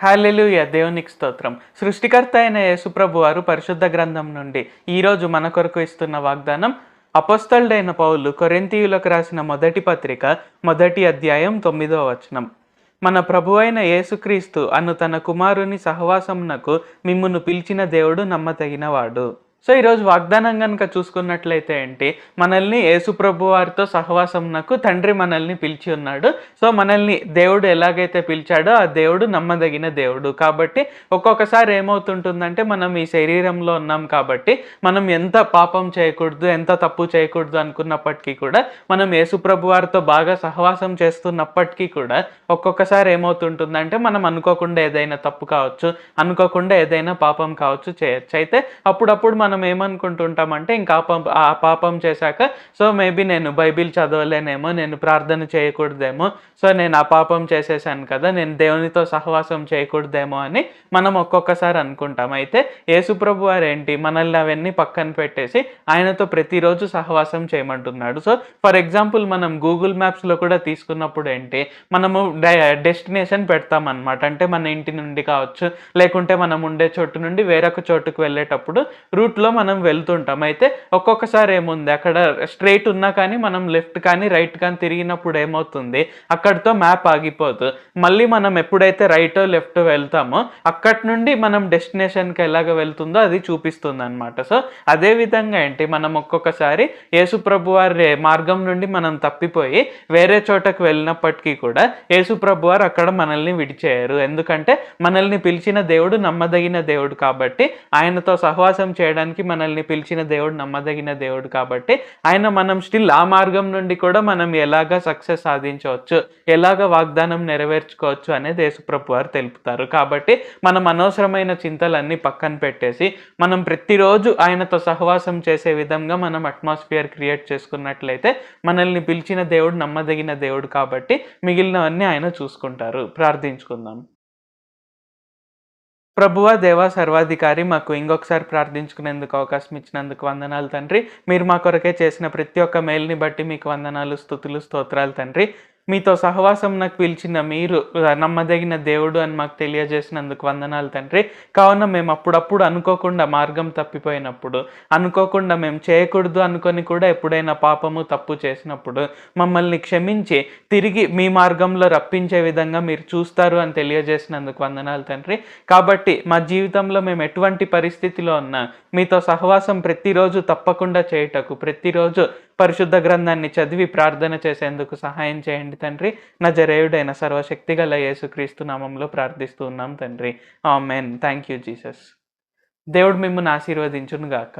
హల్లెలూయా! దేవునికి స్తోత్రం. సృష్టికర్త అయిన యేసుప్రభు వారు పరిశుద్ధ గ్రంథం నుండి ఈరోజు మన కొరకు ఇస్తున్న వాగ్దానం అపోస్తలుడైన పౌలు కొరింథీయులకు రాసిన మొదటి పత్రిక మొదటి అధ్యాయం 9వ వచనం. మన ప్రభువైన యేసుక్రీస్తు అను తన కుమారుని సహవాసమునకు మిమ్మును పిలిచిన దేవుడు నమ్మదగినవాడు. సో ఈరోజు వాగ్దానం కనుక చూసుకున్నట్లయితే ఏంటి, మనల్ని యేసుప్రభు వారితో సహవాసమునకు తండ్రి మనల్ని పిలిచి ఉన్నాడు. సో మనల్ని దేవుడు ఎలాగైతే పిలిచాడో ఆ దేవుడు నమ్మదగిన దేవుడు. కాబట్టి ఒక్కొక్కసారి ఏమవుతుంటుందంటే మనం ఈ శరీరంలో ఉన్నాం కాబట్టి మనం ఎంత పాపం చేయకూడదు, ఎంత తప్పు చేయకూడదు అనుకున్నప్పటికీ కూడా మనం యేసుప్రభు వారితో బాగా సహవాసం చేస్తున్నప్పటికీ కూడా ఒక్కొక్కసారి ఏమవుతుంటుందంటే మనం అనుకోకుండా ఏదైనా తప్పు కావచ్చు, అనుకోకుండా ఏదైనా పాపం కావచ్చు చేయొచ్చు. అయితే అప్పుడప్పుడు మనం ఏమనుకుంటుంటామంటే ఇంకా ఆ పాపం చేశాక సో మేబీ నేను బైబిల్ చదవలేనేమో, నేను ప్రార్థన చేయకూడదేమో, సో నేను ఆ పాపం చేసేసాను కదా, నేను దేవునితో సహవాసం చేయకూడదేమో అని మనం ఒక్కొక్కసారి అనుకుంటాం. అయితే యేసుప్రభు వారు ఏంటి, మనల్ని అవన్నీ పక్కన పెట్టేసి ఆయనతో ప్రతిరోజు సహవాసం చేయమంటున్నాడు. సో ఫర్ ఎగ్జాంపుల్ మనం గూగుల్ మ్యాప్స్లో కూడా తీసుకున్నప్పుడు ఏంటి, మనము డెస్టినేషన్ పెడతామన్నమాట. అంటే మన ఇంటి నుండి కావచ్చు, లేకుంటే మనం ఉండే చోటు నుండి వేరొక చోటుకు వెళ్ళేటప్పుడు రూట్లో మనం వెళ్తుంటాం. అయితే ఒక్కొక్కసారి ఏముంది, అక్కడ స్ట్రైట్ ఉన్నా కానీ మనం లెఫ్ట్ కానీ రైట్ కానీ తిరిగినప్పుడు ఏమవుతుంది, అక్కడితో మ్యాప్ ఆగిపోదు. మళ్ళీ మనం ఎప్పుడైతే రైట్ లెఫ్ట్ వెళ్తామో అక్కడి నుండి మనం డెస్టినేషన్కి ఎలాగ వెళ్తుందో అది చూపిస్తుంది అనమాట. సో అదే విధంగా ఏంటి, మనం ఒక్కొక్కసారి యేసుప్రభు వారి మార్గం నుండి మనం తప్పిపోయి వేరే చోటకు వెళ్ళినప్పటికీ కూడా యేసుప్రభు వారు అక్కడ మనల్ని విడిచేయరు. ఎందుకంటే మనల్ని పిలిచిన దేవుడు నమ్మదగిన దేవుడు కాబట్టి, ఆయనతో సహవాసం చేయడానికి మనల్ని పిలిచిన దేవుడు నమ్మదగిన దేవుడు కాబట్టి మనం స్టిల్ ఆ మార్గం నుండి కూడా మనం ఎలాగ సక్సెస్ సాధించవచ్చు, ఎలాగ వాగ్దానం నెరవేర్చుకోవచ్చు అనేది యేసుప్రభు వారు తెలుపుతారు. కాబట్టి మనం అనవసరమైన చింతలన్నీ పక్కన పెట్టేసి మనం ప్రతిరోజు ఆయనతో సహవాసం చేసే విధంగా మనం అట్మాస్ఫియర్ క్రియేట్ చేసుకున్నట్లయితే మనల్ని పిలిచిన దేవుడు నమ్మదగిన దేవుడు కాబట్టి మిగిలినవన్నీ ఆయన చూసుకుంటారు. ప్రార్థించుకుందాం. ప్రభువా, దేవా, సర్వాధికారి, మాకు ఇంకొకసారి ప్రార్థించుకునేందుకు అవకాశం ఇచ్చినందుకు వందనాలు తండ్రి. మీరు మా కొరకే చేసిన ప్రతి ఒక్క మేలుని బట్టి మీకు వందనాలు, స్తుతులు, స్తోత్రాలు తండ్రి. మీతో సహవాసం నాకు పిలిచిన మీరు నమ్మదగిన దేవుడు అని మాకు తెలియజేసినందుకు వందనాలు తండ్రి. కావున మేము అప్పుడప్పుడు అనుకోకుండా మార్గం తప్పిపోయినప్పుడు, అనుకోకుండా మేము చేయకూడదు అనుకొని కూడా ఎప్పుడైనా పాపము తప్పు చేసినప్పుడు మమ్మల్ని క్షమించి తిరిగి మీ మార్గంలో రప్పించే విధంగా మీరు చూస్తారు అని తెలియజేసినందుకు వందనాలు తండ్రి. కాబట్టి మా జీవితంలో మేము ఎటువంటి పరిస్థితిలో ఉన్నా మీతో సహవాసం ప్రతిరోజు తప్పకుండా చేయుటకు, ప్రతిరోజు పరిశుద్ధ గ్రంథాన్ని చదివి ప్రార్థన చేసేందుకు సహాయం చేయండి తండ్రి. నజరేయుడైన సర్వశక్తిగల యేసుక్రీస్తు నామంలో ప్రార్థిస్తూ ఉన్నాం తండ్రి. ఆమేన్. Thank you Jesus. దేవుడు మిమ్మల్ని ఆశీర్వదించును గాక.